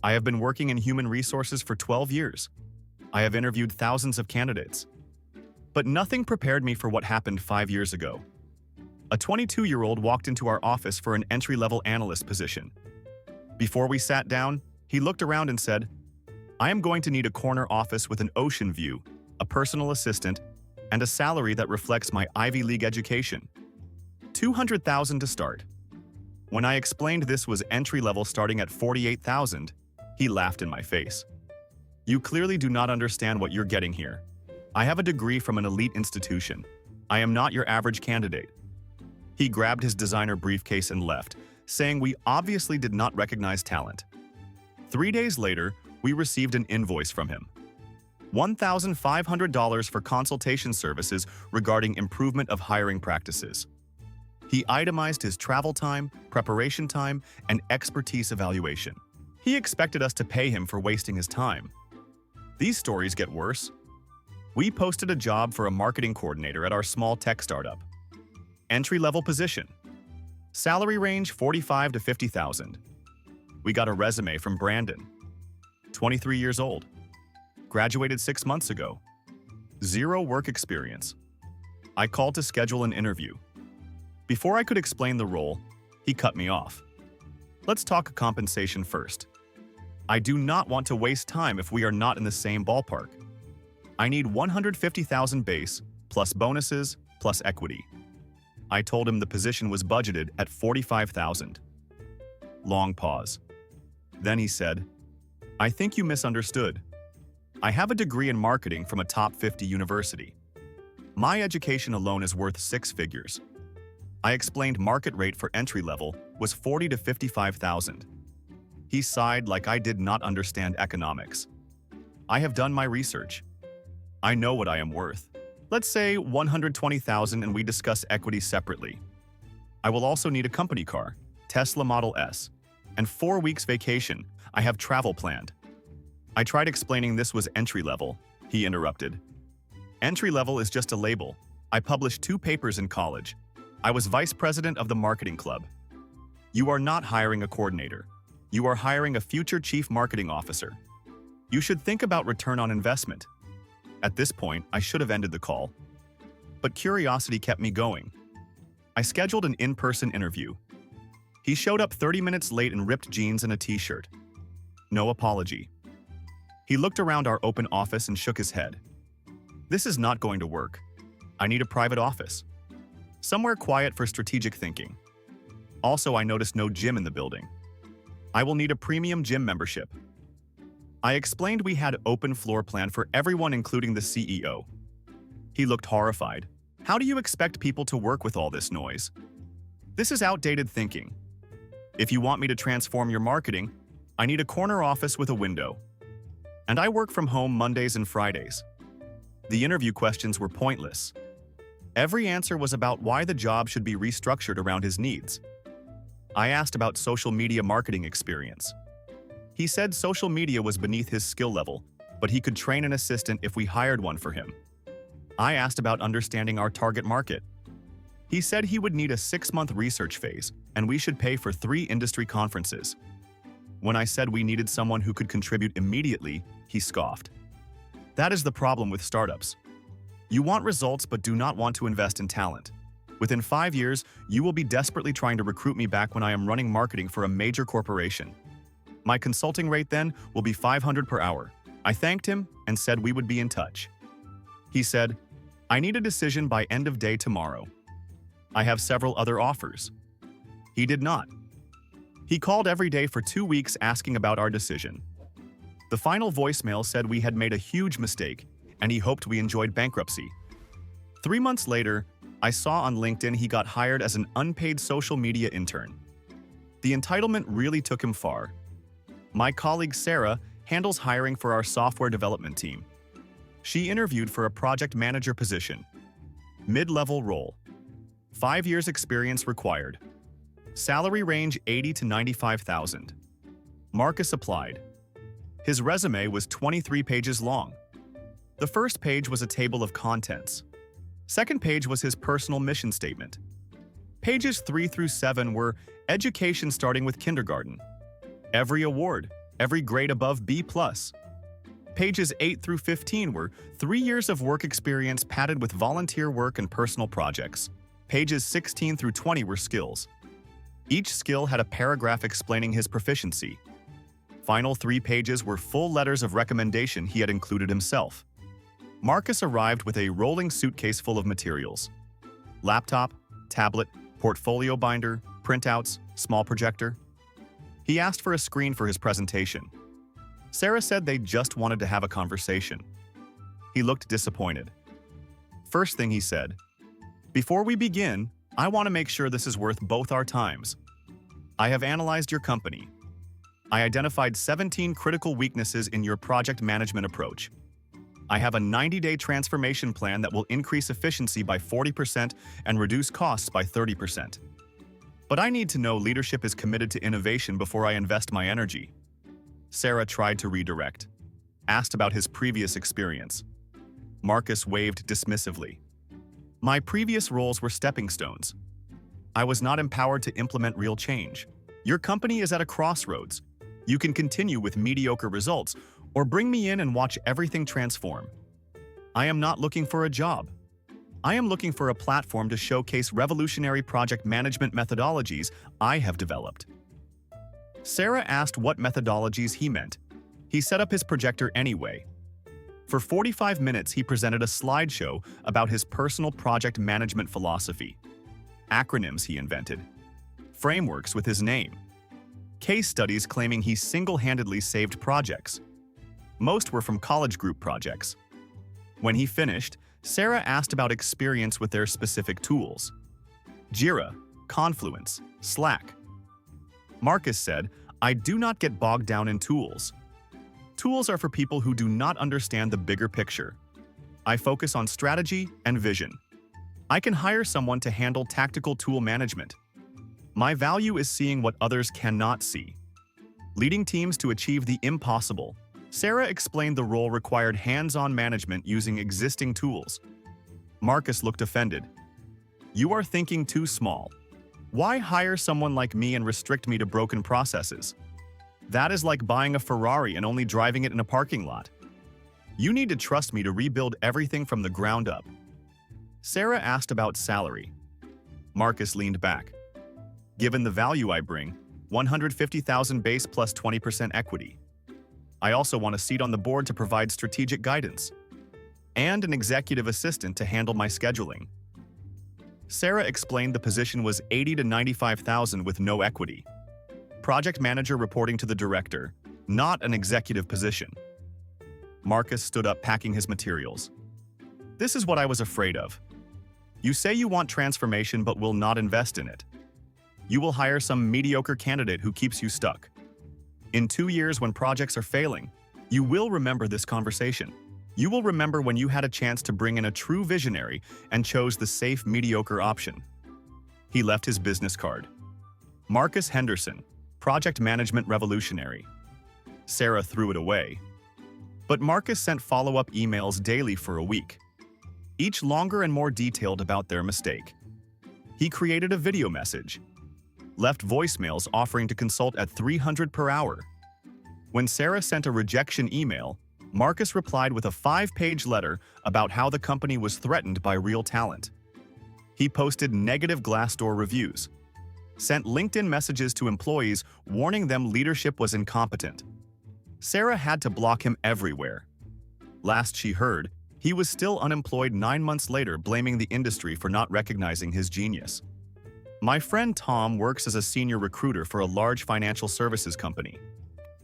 I have been working in human resources for 12 years. I have interviewed thousands of candidates. But nothing prepared me for what happened 5 years ago. A 22-year-old walked into our office for an entry-level analyst position. Before we sat down, he looked around and said, "I am going to need a corner office with an ocean view, a personal assistant, and a salary that reflects my Ivy League education. $200,000 to start." When I explained this was entry-level starting at $48,000, he laughed in my face. "You clearly do not understand what you're getting here. I have a degree from an elite institution. I am not your average candidate." He grabbed his designer briefcase and left, saying we obviously did not recognize talent. 3 days later, we received an invoice from him. $1,500 for consultation services regarding improvement of hiring practices. He itemized his travel time, preparation time, and expertise evaluation. He expected us to pay him for wasting his time. These stories get worse. We posted a job for a marketing coordinator at our small tech startup. Entry-level position. Salary range $45,000 to $50,000. We got a resume from Brandon. 23 years old. Graduated 6 months ago. Zero work experience. I called to schedule an interview. Before I could explain the role, he cut me off. "Let's talk compensation first. I do not want to waste time if we are not in the same ballpark. I need $150,000 base, plus bonuses, plus equity." I told him the position was budgeted at $45,000. Long pause. Then he said, "I think you misunderstood. I have a degree in marketing from a top 50 university. My education alone is worth 6 figures. I explained market rate for entry-level was $40,000 to $55,000. He sighed like I did not understand economics. "I have done my research. I know what I am worth. Let's say $120,000 and we discuss equity separately. I will also need a company car, Tesla Model S, and 4 weeks vacation. I have travel planned." I tried explaining this was entry-level. He interrupted. "Entry-level is just a label. I published 2 papers in college. I was vice president of the marketing club. You are not hiring a coordinator. You are hiring a future chief marketing officer. You should think about return on investment." At this point, I should have ended the call. But curiosity kept me going. I scheduled an in-person interview. He showed up 30 minutes late in ripped jeans and a t-shirt. No apology. He looked around our open office and shook his head. "This is not going to work. I need a private office. Somewhere quiet for strategic thinking. Also, I noticed no gym in the building. I will need a premium gym membership." I explained we had open floor plan for everyone including the CEO. He looked horrified. "How do you expect people to work with all this noise? This is outdated thinking. If you want me to transform your marketing, I need a corner office with a window. And I work from home Mondays and Fridays." The interview questions were pointless. Every answer was about why the job should be restructured around his needs. I asked about social media marketing experience. He said social media was beneath his skill level, but he could train an assistant if we hired one for him. I asked about understanding our target market. He said he would need a 6-month research phase, and we should pay for 3 industry conferences. When I said we needed someone who could contribute immediately, he scoffed. That is the problem with startups. You want results but do not want to invest in talent. Within 5 years, you will be desperately trying to recruit me back when I am running marketing for a major corporation. My consulting rate then will be $500 per hour. I thanked him and said we would be in touch. He said, "I need a decision by end of day tomorrow. I have several other offers." He did not. He called every day for 2 weeks asking about our decision. The final voicemail said we had made a huge mistake and he hoped we enjoyed bankruptcy. 3 months later, I saw on LinkedIn he got hired as an unpaid social media intern. The entitlement really took him far. My colleague Sarah handles hiring for our software development team. She interviewed for a project manager position. Mid-level role. 5 years experience required. Salary range $80,000 to $95,000. Marcus applied. His resume was 23 pages long. The first page was a table of contents. Second page was his personal mission statement. Pages 3 through 7 were education starting with kindergarten. Every award, every grade above B+. Pages 8 through 15 were 3 years of work experience padded with volunteer work and personal projects. Pages 16 through 20 were skills. Each skill had a paragraph explaining his proficiency. Final 3 pages were full letters of recommendation he had included himself. Marcus arrived with a rolling suitcase full of materials: laptop, tablet, portfolio binder, printouts, small projector. He asked for a screen for his presentation. Sarah said they just wanted to have a conversation. He looked disappointed. First thing he said, "Before we begin, I want to make sure this is worth both our times. I have analyzed your company. I identified 17 critical weaknesses in your project management approach. I have a 90-day transformation plan that will increase efficiency by 40% and reduce costs by 30%. But I need to know leadership is committed to innovation before I invest my energy." Sarah tried to redirect, asked about his previous experience. Marcus waved dismissively. "My previous roles were stepping stones. I was not empowered to implement real change. Your company is at a crossroads. You can continue with mediocre results, or bring me in and watch everything transform. I am not looking for a job. I am looking for a platform to showcase revolutionary project management methodologies I have developed." Sarah asked what methodologies he meant. He set up his projector anyway. For 45 minutes, he presented a slideshow about his personal project management philosophy. Acronyms he invented. Frameworks with his name. Case studies claiming he single-handedly saved projects. Most were from college group projects. When he finished, Sarah asked about experience with their specific tools: Jira, Confluence, Slack. Marcus said, "I do not get bogged down in tools. Tools are for people who do not understand the bigger picture. I focus on strategy and vision. I can hire someone to handle tactical tool management. My value is seeing what others cannot see. Leading teams to achieve the impossible." Sarah explained the role required hands-on management using existing tools. Marcus looked offended. "You are thinking too small. Why hire someone like me and restrict me to broken processes? That is like buying a Ferrari and only driving it in a parking lot. You need to trust me to rebuild everything from the ground up." Sarah asked about salary. Marcus leaned back. "Given the value I bring, $150,000 base plus 20% equity. I also want a seat on the board to provide strategic guidance, and an executive assistant to handle my scheduling." Sarah explained the position was $80,000 to $95,000 with no equity. Project manager reporting to the director, not an executive position. Marcus stood up, packing his materials. "This is what I was afraid of. You say you want transformation but will not invest in it. You will hire some mediocre candidate who keeps you stuck. In 2 years, when projects are failing, you will remember this conversation. You will remember when you had a chance to bring in a true visionary and chose the safe, mediocre option." He left his business card. Marcus Henderson, Project Management Revolutionary. Sarah threw it away. But Marcus sent follow-up emails daily for a week, each longer and more detailed about their mistake. He created a video message, left voicemails offering to consult at $300 per hour. When Sarah sent a rejection email, Marcus replied with a 5-page letter about how the company was threatened by real talent. He posted negative Glassdoor reviews, sent LinkedIn messages to employees warning them leadership was incompetent. Sarah had to block him everywhere. Last she heard, he was still unemployed 9 months later, blaming the industry for not recognizing his genius. My friend Tom works as a senior recruiter for a large financial services company.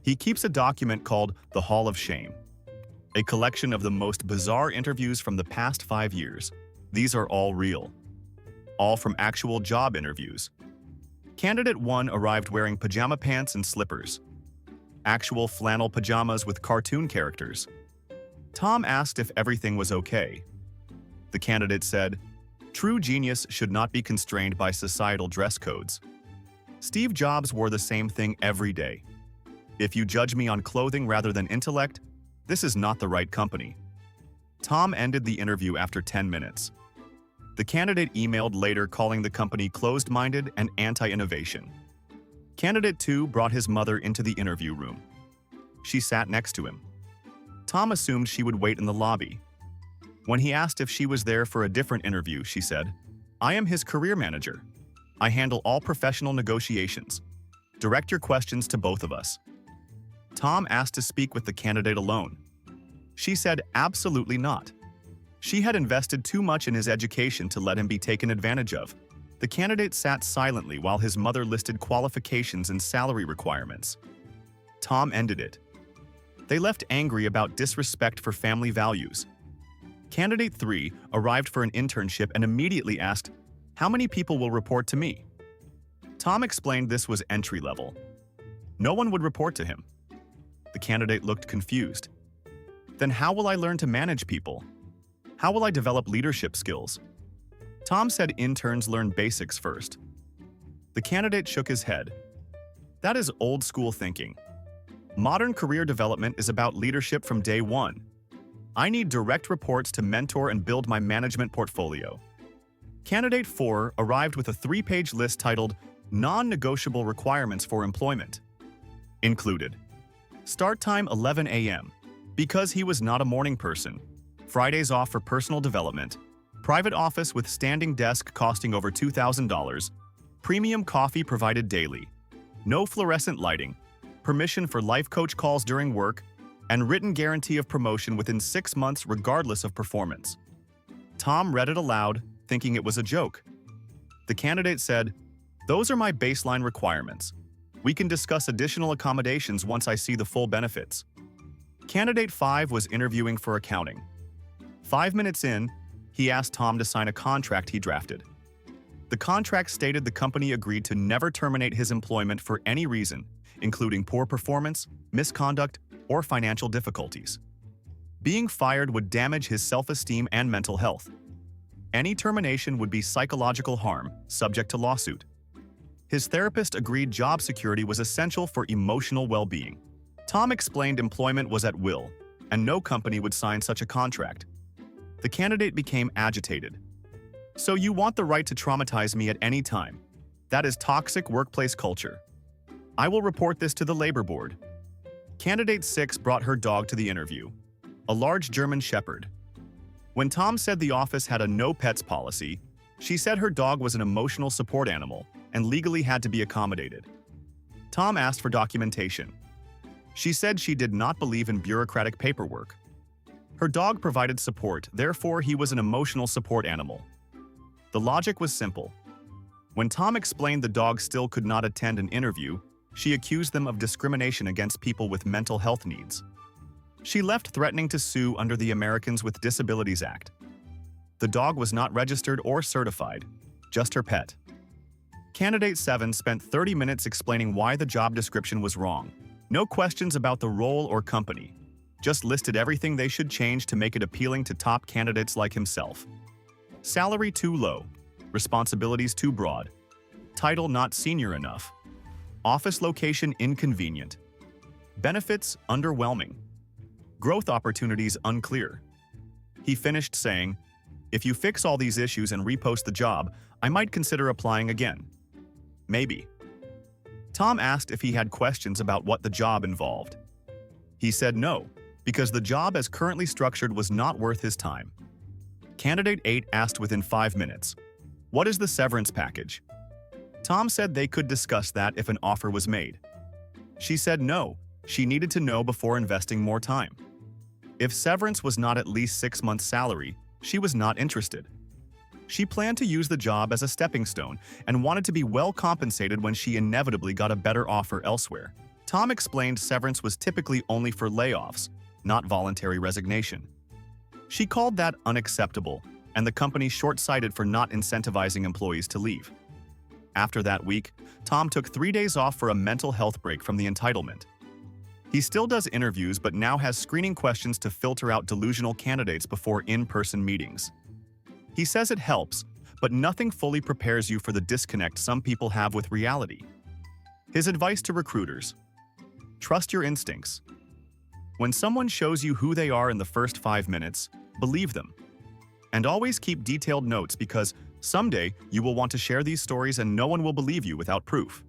He keeps a document called the Hall of Shame, a collection of the most bizarre interviews from the past 5 years. These are all real, all from actual job interviews. Candidate 1 arrived wearing pajama pants and slippers, actual flannel pajamas with cartoon characters. Tom asked if everything was okay. The candidate said, "True genius should not be constrained by societal dress codes. Steve Jobs wore the same thing every day. If you judge me on clothing rather than intellect, this is not the right company." Tom ended the interview after 10 minutes. The candidate emailed later calling the company closed-minded and anti-innovation. Candidate 2 brought his mother into the interview room. She sat next to him. Tom assumed she would wait in the lobby. When he asked if she was there for a different interview, she said, "I am his career manager. I handle all professional negotiations. Direct your questions to both of us." Tom asked to speak with the candidate alone. She said absolutely not. She had invested too much in his education to let him be taken advantage of. The candidate sat silently while his mother listed qualifications and salary requirements. Tom ended it. They left angry about disrespect for family values. Candidate 3 arrived for an internship and immediately asked, "How many people will report to me?" Tom explained this was entry level. No one would report to him. The candidate looked confused. "Then how will I learn to manage people? How will I develop leadership skills?" Tom said interns learn basics first. The candidate shook his head. "That is old school thinking. Modern career development is about leadership from day one. I need direct reports to mentor and build my management portfolio." Candidate 4 arrived with a 3-page list titled Non-Negotiable Requirements for Employment. Included: start time 11 a.m. because he was not a morning person, Fridays off for personal development, private office with standing desk costing over $2,000, premium coffee provided daily, no fluorescent lighting, permission for life coach calls during work, and written guarantee of promotion within 6 months regardless of performance. Tom read it aloud, thinking it was a joke. The candidate said, "Those are my baseline requirements. We can discuss additional accommodations once I see the full benefits." Candidate 5 was interviewing for accounting. 5 minutes in, he asked Tom to sign a contract he drafted. The contract stated the company agreed to never terminate his employment for any reason, including poor performance, misconduct, or financial difficulties. Being fired would damage his self-esteem and mental health. Any termination would be psychological harm, subject to lawsuit. His therapist agreed job security was essential for emotional well-being. Tom explained employment was at will, and no company would sign such a contract. The candidate became agitated. "So you want the right to traumatize me at any time? That is toxic workplace culture. I will report this to the labor board." Candidate 6 brought her dog to the interview, a large German Shepherd. When Tom said the office had a no pets policy, she said her dog was an emotional support animal and legally had to be accommodated. Tom asked for documentation. She said she did not believe in bureaucratic paperwork. Her dog provided support, therefore he was an emotional support animal. The logic was simple. When Tom explained the dog still could not attend an interview, she accused them of discrimination against people with mental health needs. She left threatening to sue under the Americans with Disabilities Act. The dog was not registered or certified, just her pet. Candidate 7 spent 30 minutes explaining why the job description was wrong. No questions about the role or company, just listed everything they should change to make it appealing to top candidates like himself. Salary too low, responsibilities too broad, title not senior enough, office location inconvenient, benefits underwhelming, growth opportunities unclear. He finished saying, "If you fix all these issues and repost the job, I might consider applying again. Maybe." Tom asked if he had questions about what the job involved. He said no, because the job as currently structured was not worth his time. Candidate 8 asked within 5 minutes, "What is the severance package?" Tom said they could discuss that if an offer was made. She said no, she needed to know before investing more time. If severance was not at least 6 months' salary, she was not interested. She planned to use the job as a stepping stone and wanted to be well compensated when she inevitably got a better offer elsewhere. Tom explained severance was typically only for layoffs, not voluntary resignation. She called that unacceptable, and the company short-sighted for not incentivizing employees to leave. After that week, Tom took 3 days off for a mental health break from the entitlement. He still does interviews but now has screening questions to filter out delusional candidates before in-person meetings. He says it helps, but nothing fully prepares you for the disconnect some people have with reality. His advice to recruiters: trust your instincts. When someone shows you who they are in the first 5 minutes, believe them. And always keep detailed notes because someday you will want to share these stories and no one will believe you without proof.